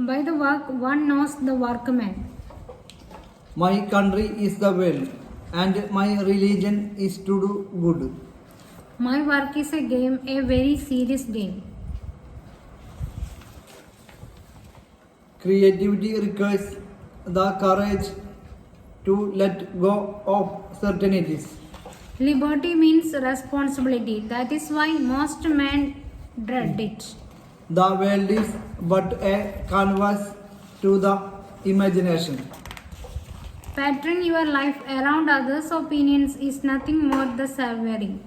By the work one knows the workman. My country is the world, and my religion is to do good. My work is a game, a very serious game. Creativity requires the courage to let go of certainties. Liberty means responsibility. That is why most men dread it. The world is but a canvas to the imagination. Pattern your life around others' opinions is nothing more than surveying.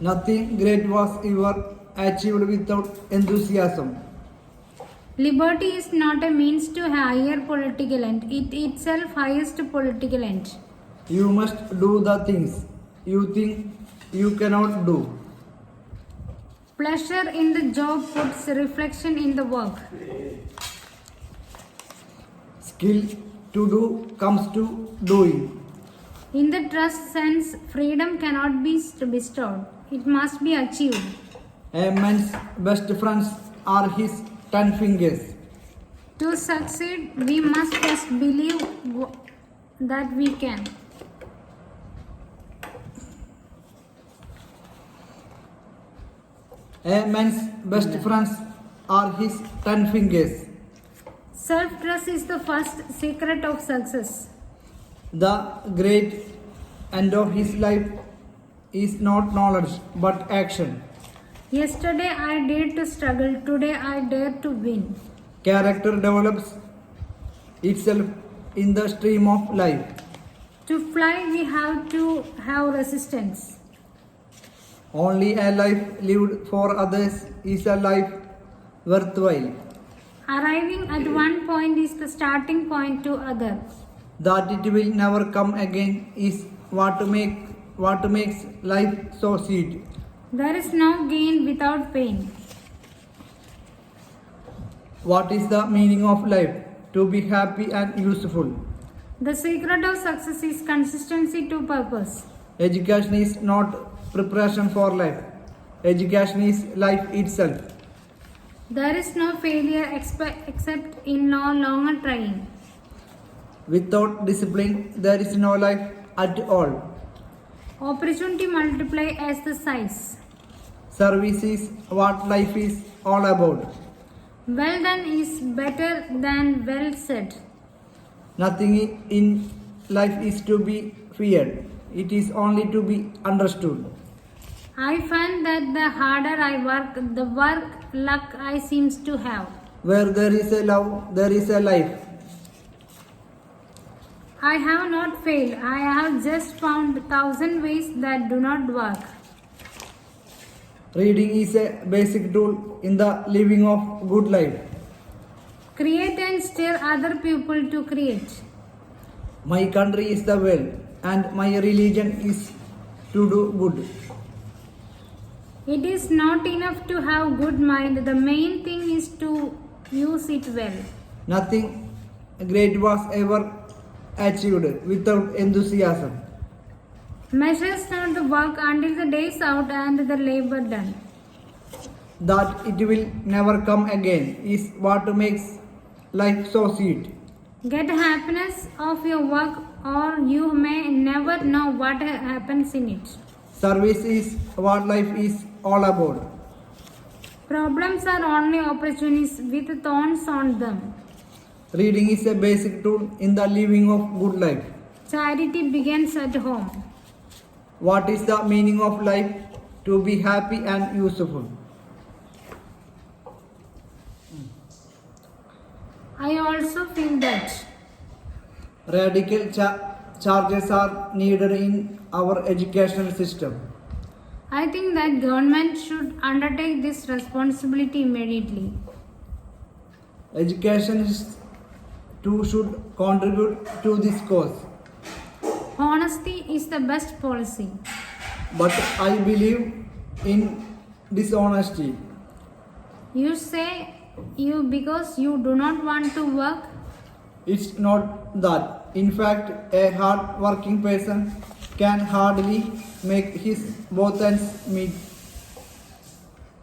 Nothing great was ever achieved without enthusiasm. Liberty is not a means to higher political end. It itself highest political end. You must do the things you think you cannot do. Pleasure in the job puts reflection in the work. Skill to do comes to doing. In the trust sense, freedom cannot be bestowed. It must be achieved. A man's best friends are his 10 fingers. To succeed, we must just believe that we can. A man's best friends are his 10 fingers. Self-trust is the first secret of success. The great end of his life is not knowledge but action. Yesterday I dared to struggle, today I dare to win. Character develops itself in the stream of life. To fly, we have to have resistance. Only a life lived for others is a life worthwhile. Arriving at one point is the starting point to others. That it will never come again is what makes life so sweet. There is no gain without pain. What is the meaning of life? To be happy and useful. The secret of success is consistency to purpose. Education is not preparation for life. Education is life itself. There is no failure except in no longer trying. Without discipline, there is no life at all. Opportunity multiply as the size. Service is what life is all about. Well done is better than well said. Nothing in life is to be feared. It is only to be understood. I find that the harder I work, the work luck I seems to have. Where there is a love, there is a life. I have not failed. I have just found 1,000 ways that do not work. Reading is a basic tool in the living of good life. Create and stir other people to create. My country is the world, and my religion is to do good. It is not enough to have good mind. The main thing is to use it well. Nothing great was ever achieved without enthusiasm. Measures not the work until the day is out and the labor done. That it will never come again is what makes life so sweet. Get happiness of your work or you may never know what happens in it. Service is what life is all about. Problems are only opportunities with thorns on them. Reading is a basic tool in the living of good life. Charity begins at home. What is the meaning of life? To be happy and useful. I also feel that Radical charges are needed in our educational system. I think that government should undertake this responsibility immediately. Education too should contribute to this cause. Honesty is the best policy. But I believe in dishonesty. You say you because you do not want to work. It's not that. In fact, a hard working person can hardly make his both ends meet.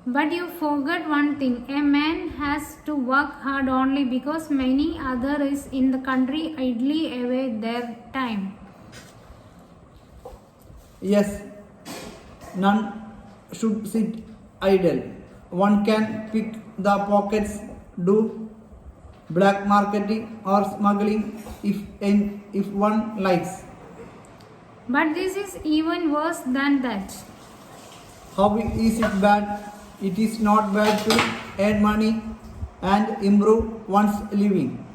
But you forgot one thing. A man has to work hard only because many others in the country idly away their time. Yes, none should sit idle. One can pick the pockets, do black marketing or smuggling if one likes. But this is even worse than that. How is it bad? It is not bad to earn money and improve one's living.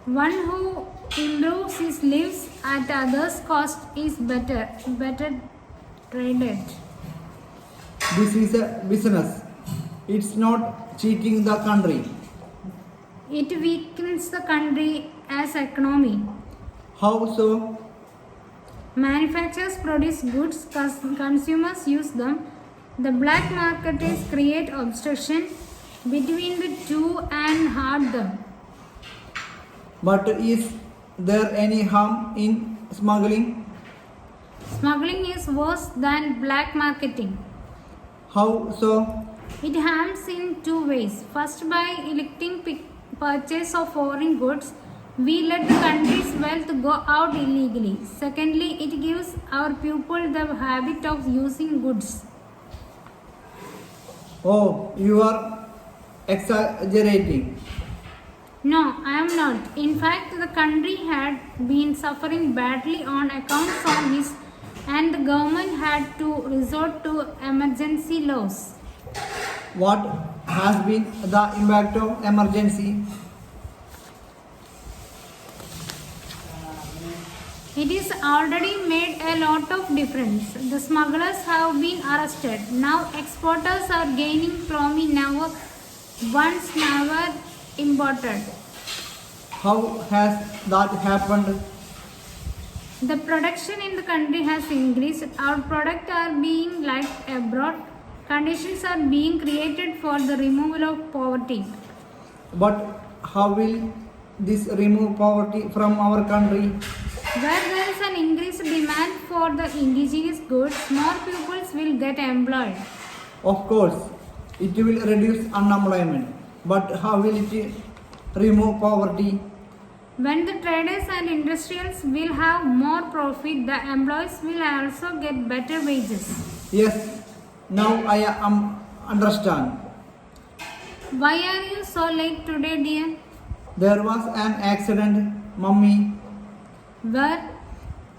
One who improves his lives at others' cost is better traded. This is a business. It's not cheating the country. It weakens the country as economy. How so? Manufacturers produce goods, consumers use them. The black marketers create obstruction between the two and hurt them. But is there any harm in smuggling? Smuggling is worse than black marketing. How so? It harms in two ways. First, by electing purchase of foreign goods, we let the country's wealth go out illegally. Secondly, it gives our people the habit of using goods. Oh, you are exaggerating. No, I am not. In fact, the country had been suffering badly on accounts of this, and the government had to resort to emergency laws. What has been the impact of emergency? It is already made a lot of difference. The smugglers have been arrested. Now exporters are gaining from once never imported. How has that happened? The production in the country has increased. Our products are being liked abroad. Conditions are being created for the removal of poverty. But how will this remove poverty from our country? Where there is an increased demand for the indigenous goods, more pupils will get employed. Of course, it will reduce unemployment. But how will it remove poverty? When the traders and industrials will have more profit, the employees will also get better wages. Yes, now I understand. Why are you so late today, dear? There was an accident, mummy, Where?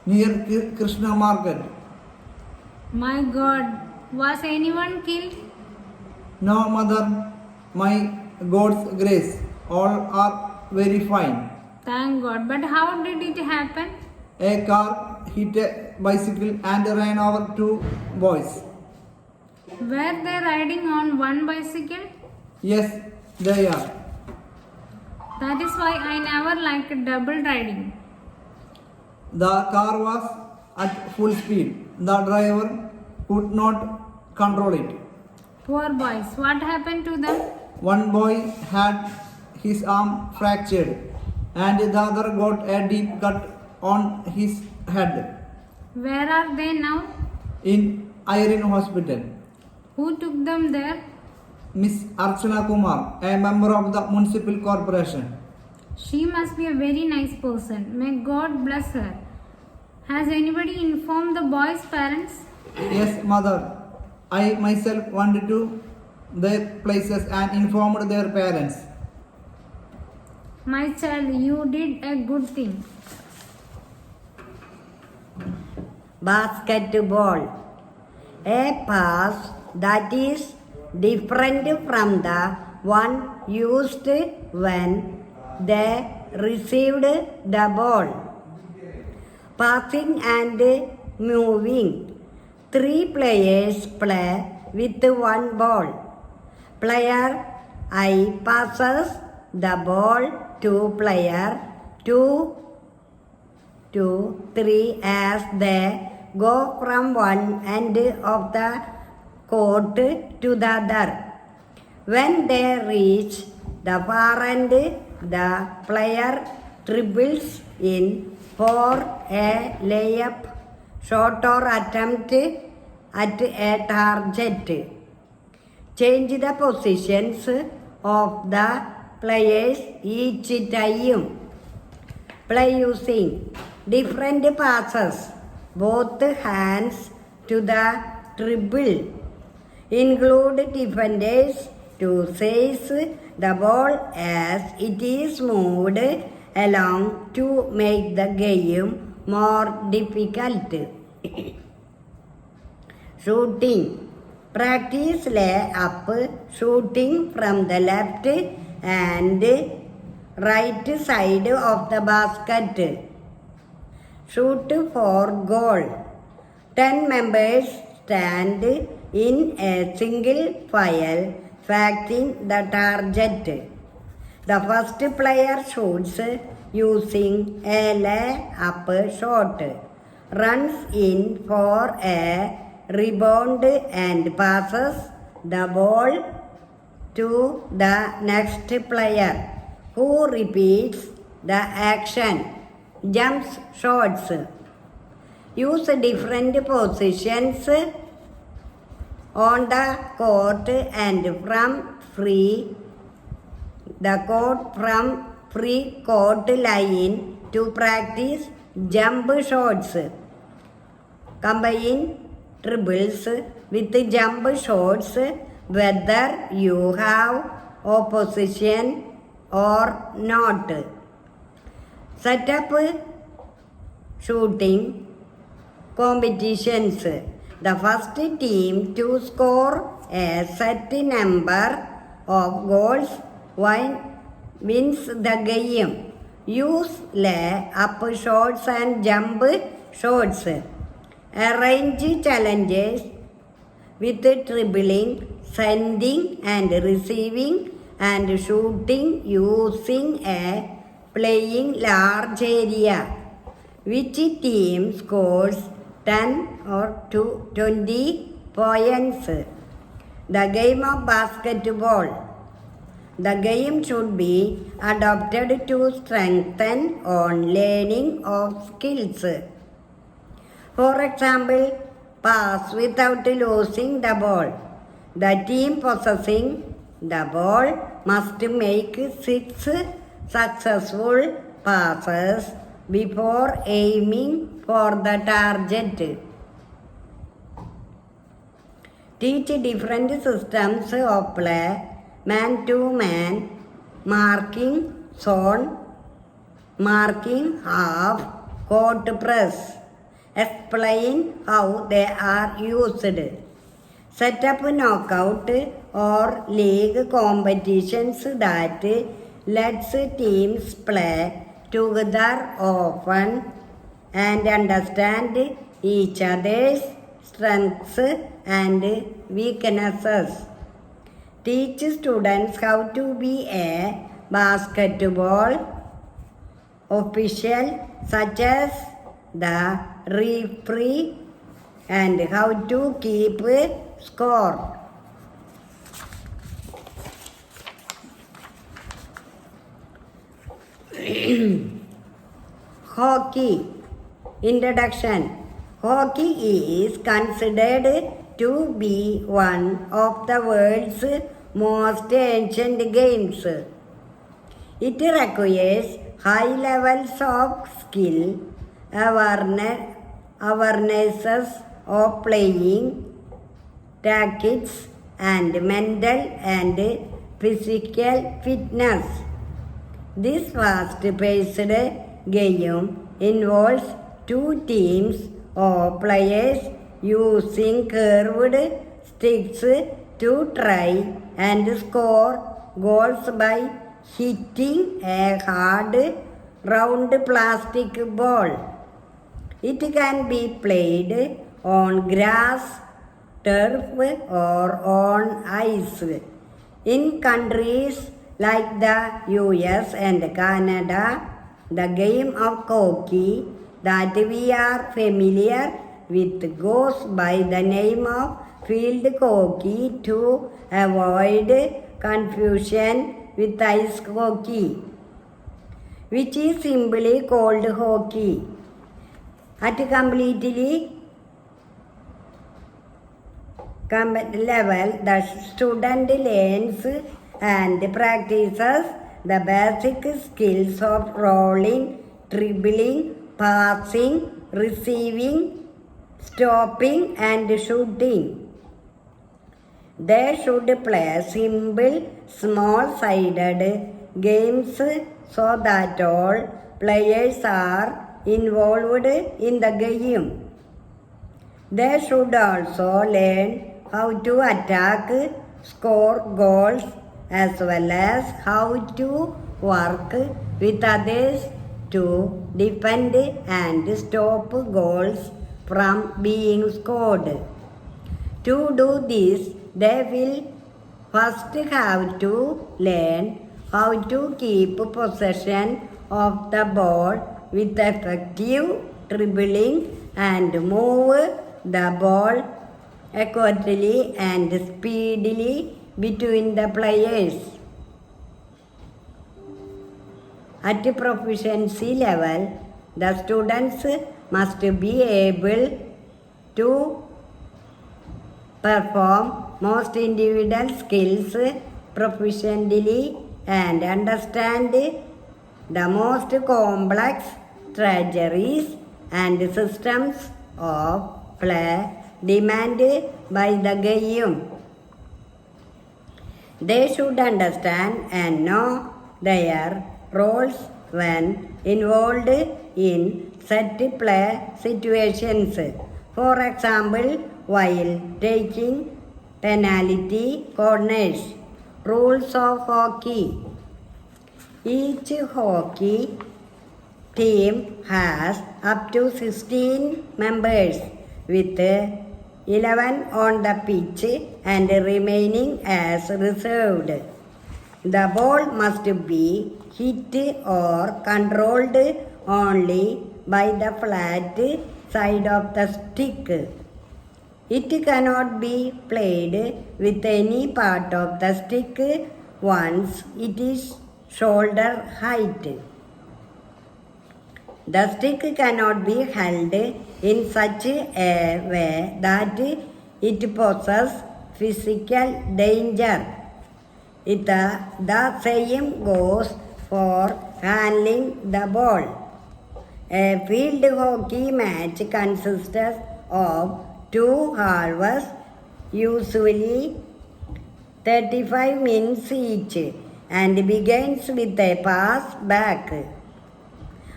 near Krishna Market. My God, was anyone killed? No, mother, my God's grace, all are very fine. Thank God. But how did it happen? A car hit a bicycle and ran over two boys. Were they riding on one bicycle? Yes, they are. That is why I never liked double riding. The car was at full speed. The driver could not control it. Poor boys. What happened to them? One boy had his arm fractured and the other got a deep cut on his head. Where are they now? In Iron Hospital. Who took them there? Miss Archana Kumar, a member of the municipal corporation. She must be a very nice person. May God bless her. Has anybody informed the boy's parents? Yes, mother. I myself went to their places and informed their parents. My child, you did a good thing. Basketball. A pass that is different from the one used when they received the ball. Passing and moving. 3 players play with one ball. Player I passes the ball to player 2, 3 as they go from one end of the court to the other. When they reach the far end, the player dribbles in for a layup, shot or attempt at a target. change the positions of the players each time. Play using different passes, both hands to the dribble. Include defenders to seize the ball as it is moved along to make the game more difficult. Shooting. Practice lay-up shooting from the left and right side of the basket. Shoot for goal. 10 members stand in a single file facing the target. The first player shoots using a lay-up shot, runs in for a rebound and passes the ball to the next player, who repeats the action. Jumps shots. Use different positions on the court and from free court line to practice jump shots. Combine dribbles with jump shots whether you have opposition or not. Set up shooting competitions. The first team to score a set number of goals wins the game. Use lay-up shots and jump shots. Arrange challenges with dribbling, sending and receiving and shooting using a playing large area. Which team scores 10 or 20 points? The game of basketball. The game should be adopted to strengthen on learning of skills. For example, pass without losing the ball. The team possessing the ball must make 6 successful passes before aiming for the target. Teach different systems of play: man-to-man, marking, zone, marking, half, court press. Explain how they are used. Set up knockout or league competitions that lets teams play together often and understand each other's strengths and weaknesses. Teach students how to be a basketball official, such as the referee, and how to keep score. Hockey. Introduction. Hockey is considered to be one of the world's most ancient games. It requires high levels of skill, awarenesses of playing tactics, and mental and physical fitness. This fast-paced game involves 2 teams of players using curved sticks to try and score goals by hitting a hard, round plastic ball. It can be played on grass, turf, or on ice. In countries like the US and Canada, the game of hockey that we are familiar with goes by the name of field hockey to avoid confusion with ice hockey, which is simply called hockey. At completely level, the student learns and practices the basic skills of rolling, dribbling, passing, receiving, stopping, and shooting. They should play simple, small-sided games so that all players are involved in the game. They should also learn how to attack, score goals, as well as how to work with others to defend and stop goals from being scored. To do this, they will first have to learn how to keep possession of the ball with effective dribbling and move the ball accurately and speedily between the players. At proficiency level, the students must be able to perform most individual skills proficiently and understand the most complex strategies and systems of play demanded by the game. They should understand and know their roles when involved in set play situations. For example, while taking penalty corners. Rules of hockey. Each hockey team has up to 16 members with 11 on the pitch and remaining as reserved. The ball must be hit or controlled only by the flat side of the stick. It cannot be played with any part of the stick once it is shoulder height. The stick cannot be held in such a way that it poses physical danger. The same goes for handling the ball. A field hockey match consists of 2 halves, usually 35 minutes each, and begins with a pass back.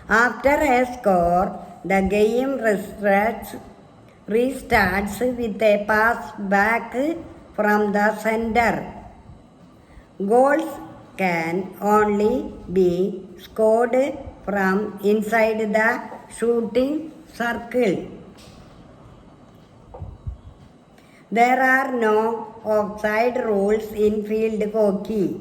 After a score, the game restarts with a pass back from the center. Goals can only be scored from inside the shooting circle. There are no offside rules in field hockey.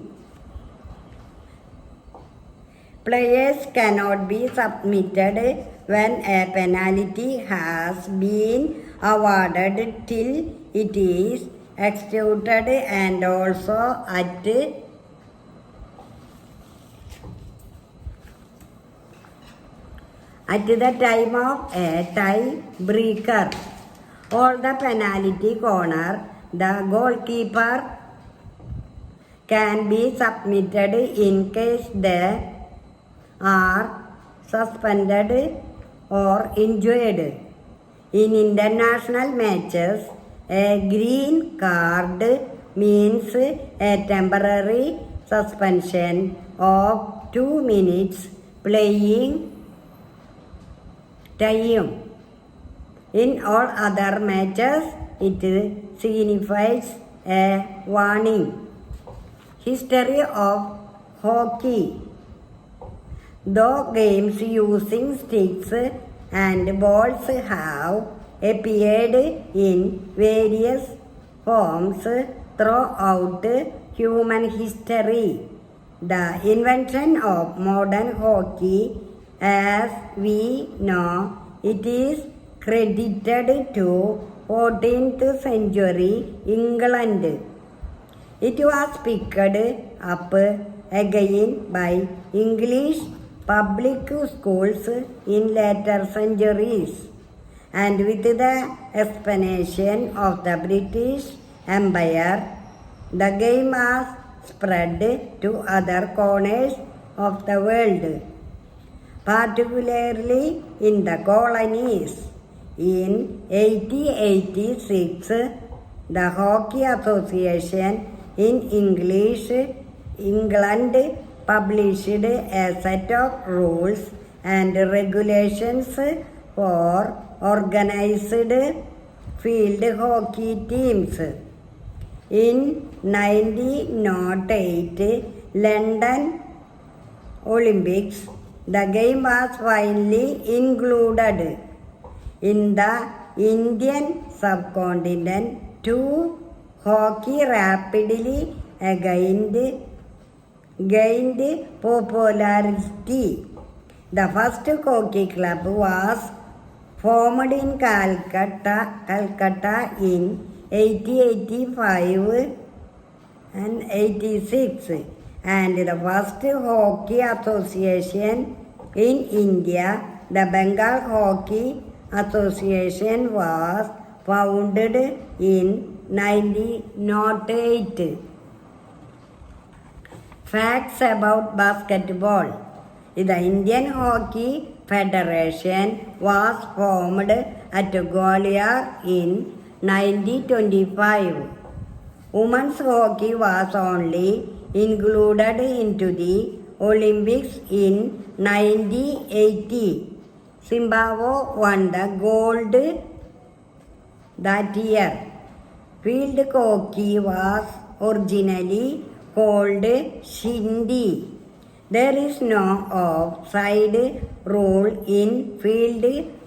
Players cannot be submitted when a penalty has been awarded till it is executed, and also at the time of a tie breaker or the penalty corner, the goalkeeper can be submitted in case they are suspended or injured. In international matches, a green card means a temporary suspension of 2 minutes playing time. In all other matches, it signifies a warning. History of hockey. Though games using sticks and balls have appeared in various forms throughout human history, the invention of modern hockey, as we know it, is credited to 14th century England. It was picked up again by English public schools in later centuries, and with the expansion of the British empire, the game was spread to other corners of the world, particularly in the colonies. In 1886, the Hockey Association in England published a set of rules and regulations for organized field hockey teams. In 1908 London Olympics, the game was finally included. In the Indian subcontinent, hockey rapidly gained popularity. The first hockey club was formed in Calcutta in 1885 and 86, and the first hockey association in India, the Bengal Hockey Association, was founded in 1908. Facts about basketball. The Indian Hockey Federation was formed at Gwalior in 1925. Women's hockey was only included into the Olympics in 1980. Zimbabwe won the gold that year. Field hockey was originally called shindy. There is no offside rule in field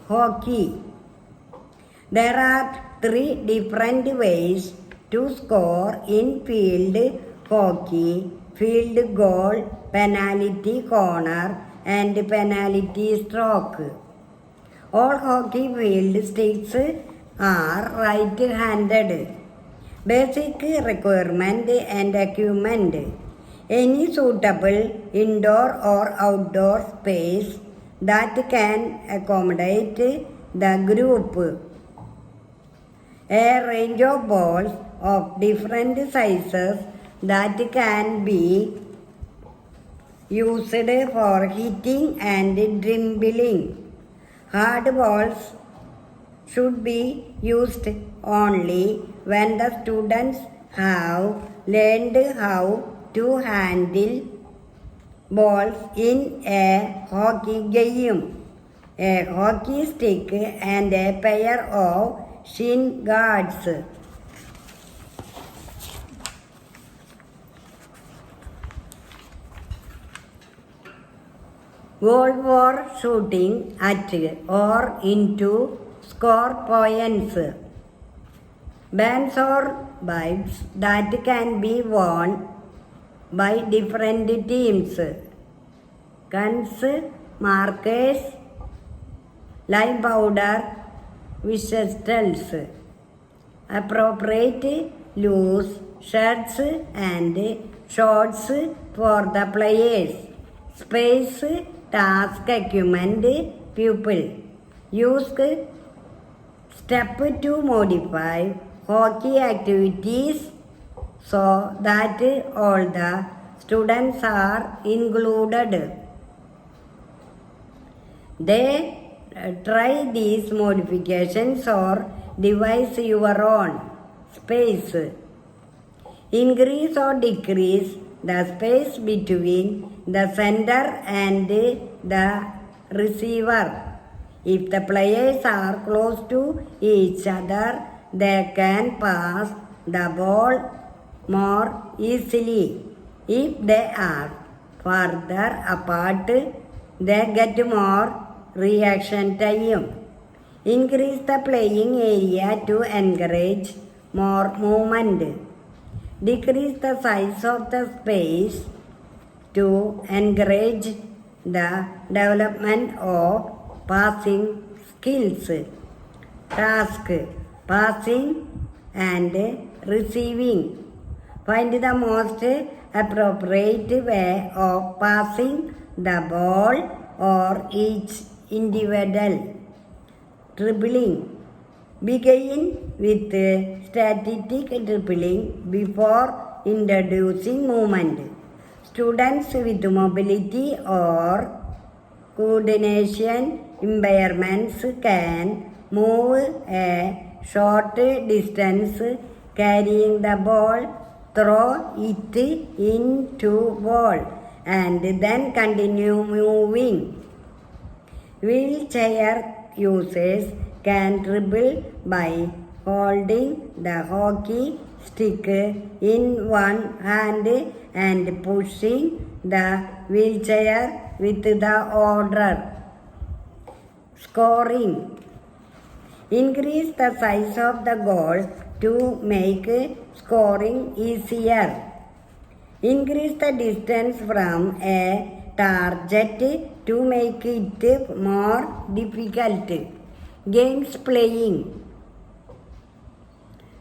hockey. There are 3 different ways to score in field hockey: field goal, penalty corner, and penalty stroke. All hockey field sticks are right-handed. Basic requirement and equipment: any suitable indoor or outdoor space that can accommodate the group, a range of balls of different sizes that can be used for hitting and dribbling. Hard balls should be used only when the students have learned how to handle balls in a hockey game. A hockey stick and a pair of shin guards. Goal for shooting at or into score points. Bands or bibs that can be worn by different teams. Guns, markers, lime powder, whistles. Appropriate loose shirts and shorts for the players. Space, task, equipment, pupil. Use step to modify hockey activities so that all the students are included. They try these modifications or devise your own. Space: increase or decrease the space between the center and the receiver. If the players are close to each other, they can pass the ball more easily. If they are farther apart, they get more reaction time. Increase the playing area to encourage more movement. Decrease the size of the space to encourage the development of passing skills. Task: passing and receiving. Find the most appropriate way of passing the ball or each individual. Dribbling: Begin with static dribbling before introducing movement. Students with mobility or coordination impairments can move a short distance carrying the ball, throw it into wall, and then continue moving. Wheelchair users can dribble by holding the hockey stick in one hand and pushing the wheelchair with the other. Scoring. Increase the size of the goal to make scoring easier. Increase the distance from a target to make it more difficult. Games playing.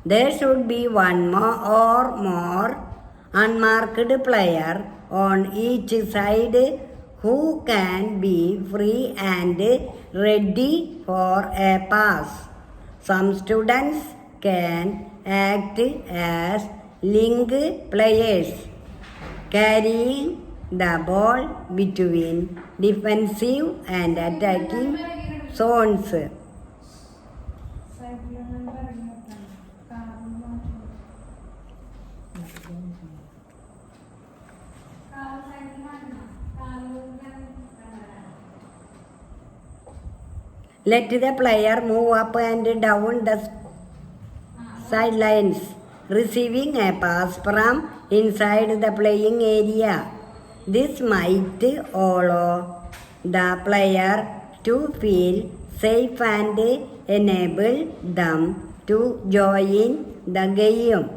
There should be one or more unmarked player on each side who can be free and ready for a pass. Some students can act as link players, carrying the ball between defensive and attacking zones. Let the player move up and down the sidelines, receiving a pass from inside the playing area. This might allow the player to feel safe and enable them to join the game.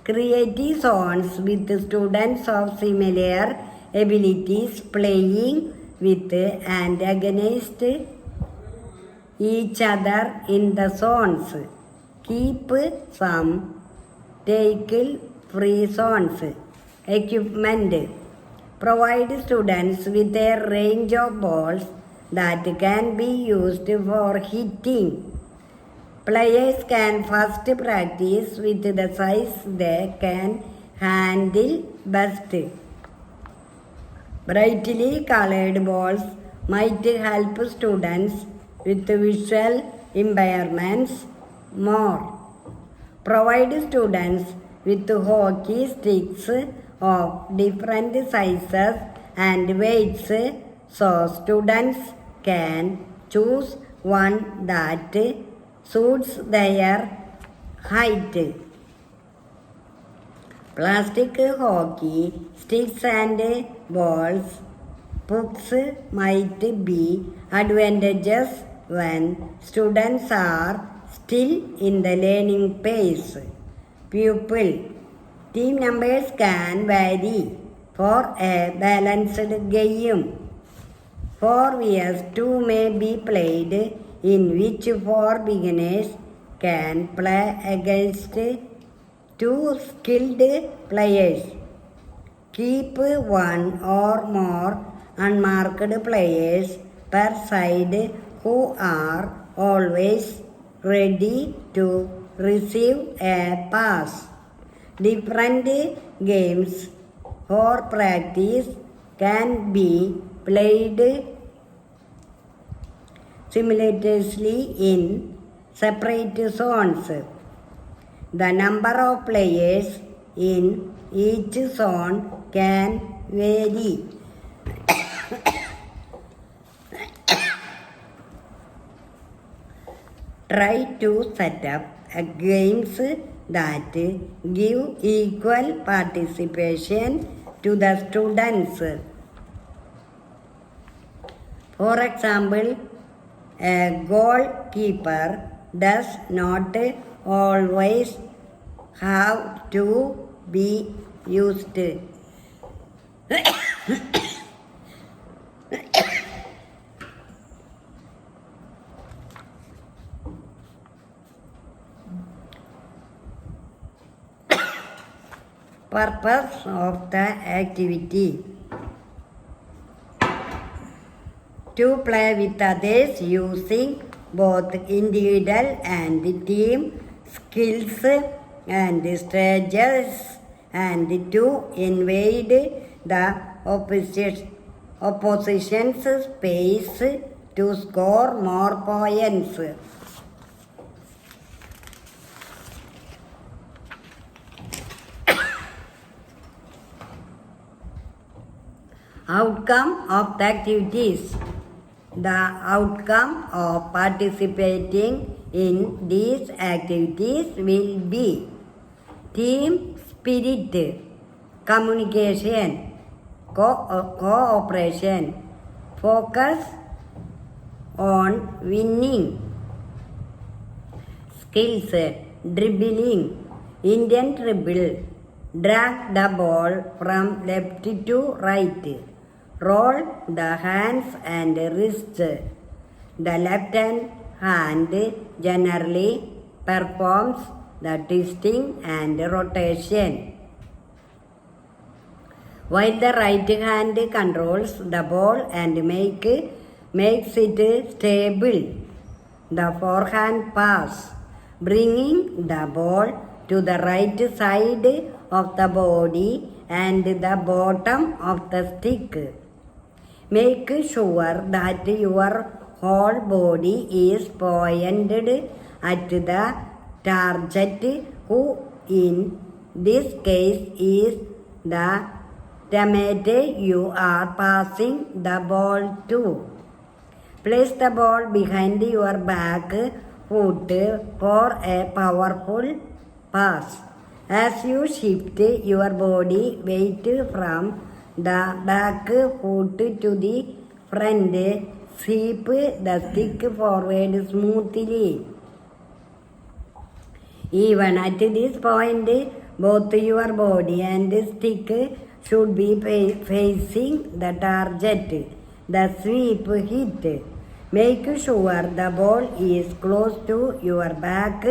Create zones with students of similar abilities playing with and against each other in the zones. Keep some tackle-free zones. Equipment. Provide students with a range of balls that can be used for hitting. Players can first practice with the size they can handle best. Brightly colored balls might help students with visual impairments more. Provide students with hockey sticks of different sizes and weights so students can choose one that suits their height. Plastic hockey sticks and balls pucks might be advantageous when students are still in the learning phase. Pupil. Team numbers can vary for a balanced game. 4 vs 2 may be played, in which 4 beginners can play against 2 skilled players. Keep one or more unmarked players per side who are always ready to receive a pass. Different games for practice can be played simultaneously in separate zones. The number of players in each zone can vary. Try to set up games that give equal participation to the students. For example, a goalkeeper does not always have to be used. Purpose of the activity: to play with others using both individual and team skills and strategies and to invade the opposition's space to score more points. Outcome of the activities. The outcome of participating in these activities will be team spirit, communication, cooperation, focus on winning, skills, dribbling, Indian dribble, drag the ball from left to right, roll the hands and wrists. The left hand generally performs the twisting and rotation, while the right hand controls the ball and makes it stable. The forehand pass, bringing the ball to the right side of the body and the bottom of the stick. Make sure that your whole body is pointed at the target, who in this case is the teammate you are passing the ball to. Place the ball behind your back foot for a powerful pass. As you shift your body weight from the back foot to the front, sweep the stick forward smoothly. Even at this point, both your body and stick should be facing the target. The sweep hit. Make sure the ball is close to your back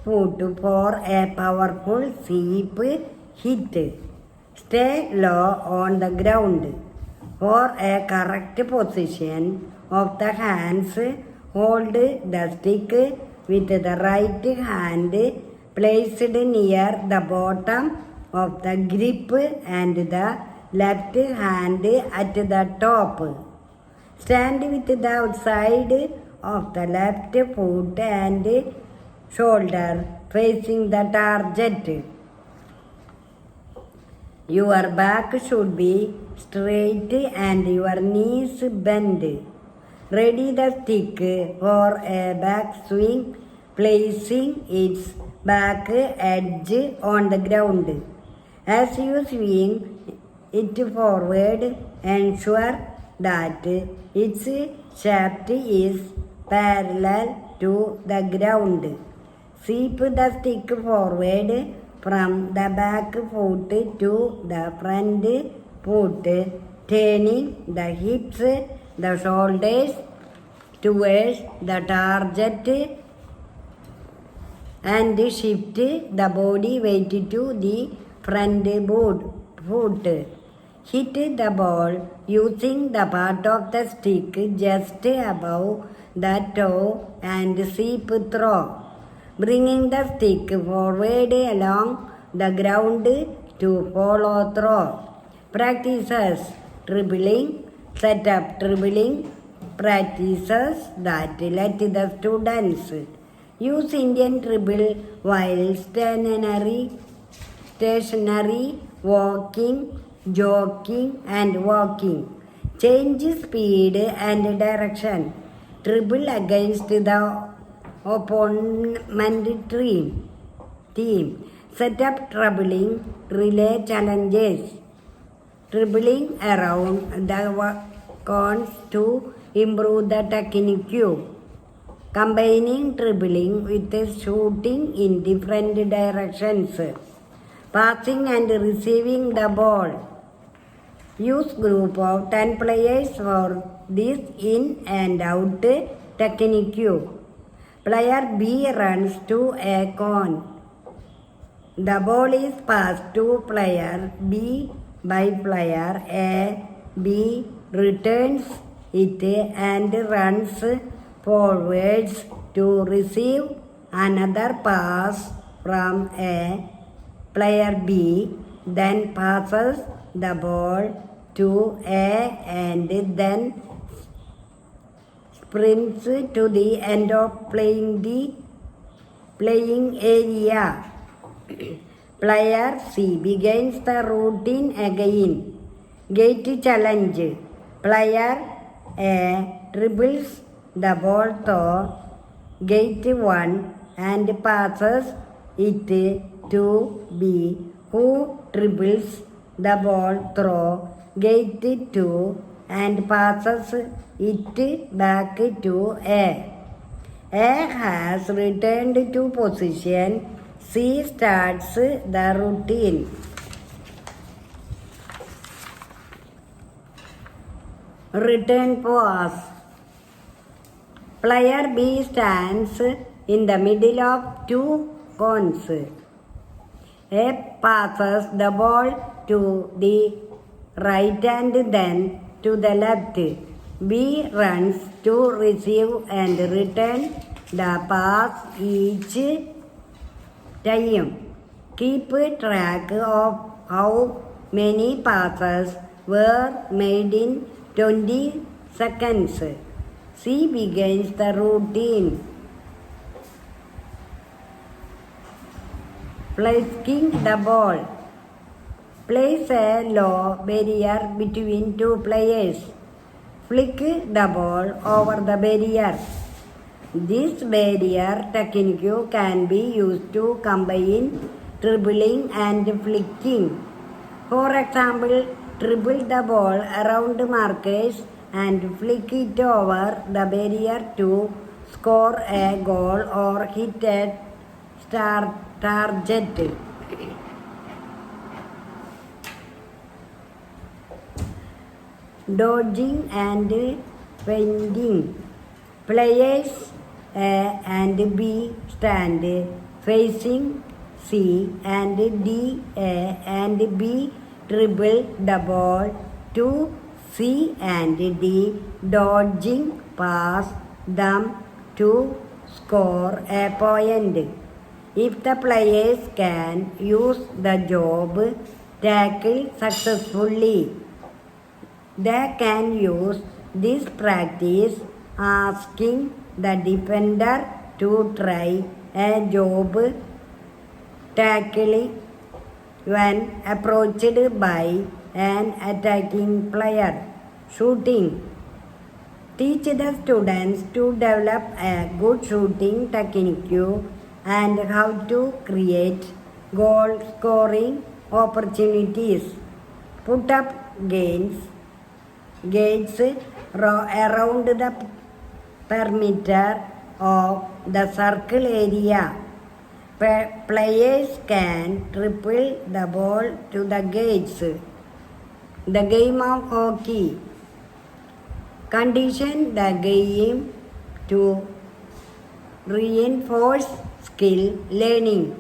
foot for a powerful sweep hit. Stay low on the ground. For a correct position of the hands, hold the stick with the right hand placed near the bottom of the grip and the left hand at the top. Stand with the outside of the left foot and shoulder facing the target. Your back should be straight and your knees bent. Ready the stick for a backswing, placing its back edge on the ground. As you swing it forward, ensure that its shaft is parallel to the ground. Sweep the stick forward from the back foot to the front foot, turning the hips, the shoulders towards the target and shift the body weight to the front foot. Hit the ball using the part of the stick just above the toe and sweep throw, bringing the stick forward along the ground to follow throw. Practices dribbling, set up dribbling practices that let the students use Indian dribble while stationary, walking, jogging and walking. Change speed and direction. Dribble against the opponent team. Set up dribbling relay challenges. Dribbling around the cones to improve the technique. Combining dribbling with shooting in different directions. Passing and receiving the ball. Use group of 10 players for this in and out technique. Player B runs to a cone. The ball is passed to player B by player A. B returns it and runs forwards to receive another pass from a player B, then passes the ball to A and then sprints to the end of playing area. Player C begins the routine again. Gate challenge. Player A dribbles the ball to gate 1 and passes it to B, who dribbles the ball through gate 2 and passes it back to A. A has returned to position. C starts the routine. Return pass. Player B stands in the middle of two cones. A passes the ball to the right and then to the left. B runs to receive and return the pass each time. Keep track of how many passes were made in 20 seconds. C begins the routine. Flicking the ball. Place a low barrier between two players. Flick the ball over the barrier. This barrier technique can be used to combine dribbling and flicking. For example, dribble the ball around markers and flick it over the barrier to score a goal or hit a target. Dodging and feinting. Players A and B stand facing C and D. A and B dribble the ball to C and D, dodging past them to score a point. If the players can use the job tackle successfully, they can use this practice asking the defender to try a job tackle when approached by an attacking player. Shooting. Teach the students to develop a good shooting technique and how to create goal scoring opportunities. Put up gates around the perimeter of the circle area. Players can triple the ball to the gates. The game of hockey. Condition the game to reinforce skill learning.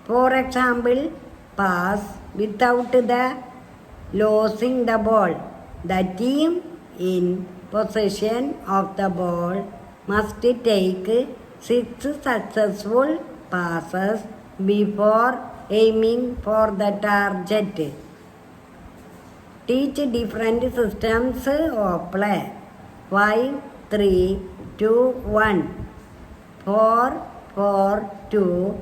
For example, pass without the losing the ball. The team in possession of the ball must take 6 successful passes before aiming for the target. Teach different systems of play. 5, 3, 2, 1. 4, 4, 2,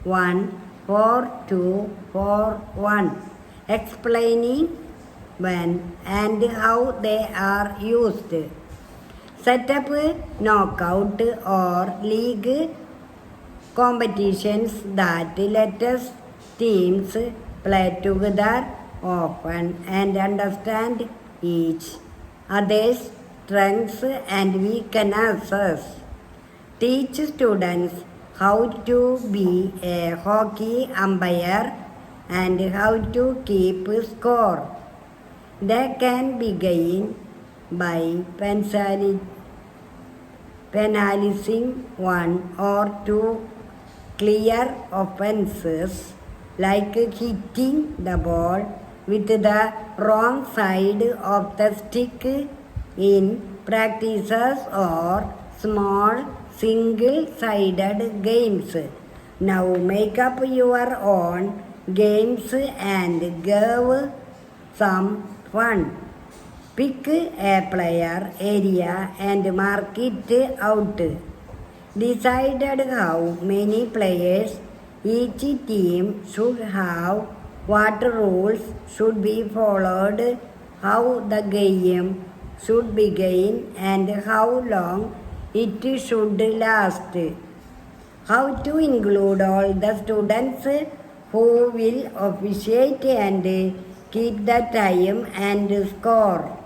1. 4, 2, 4, 1. Explaining when and how they are used. Set up knockout or league competitions that let us teams play together often and understand each other's strengths and weaknesses. Teach students how to be a hockey umpire and how to keep score. They can begin by penalizing 1 or 2 clear offenses like hitting the ball with the wrong side of the stick in practices or small single-sided games. Now make up your own games and give some fun. Pick a player area and mark it out. Decided how many players each team should have, what rules should be followed, how the game should begin, and how long it should last. How to include all the students who will officiate and keep the time and score.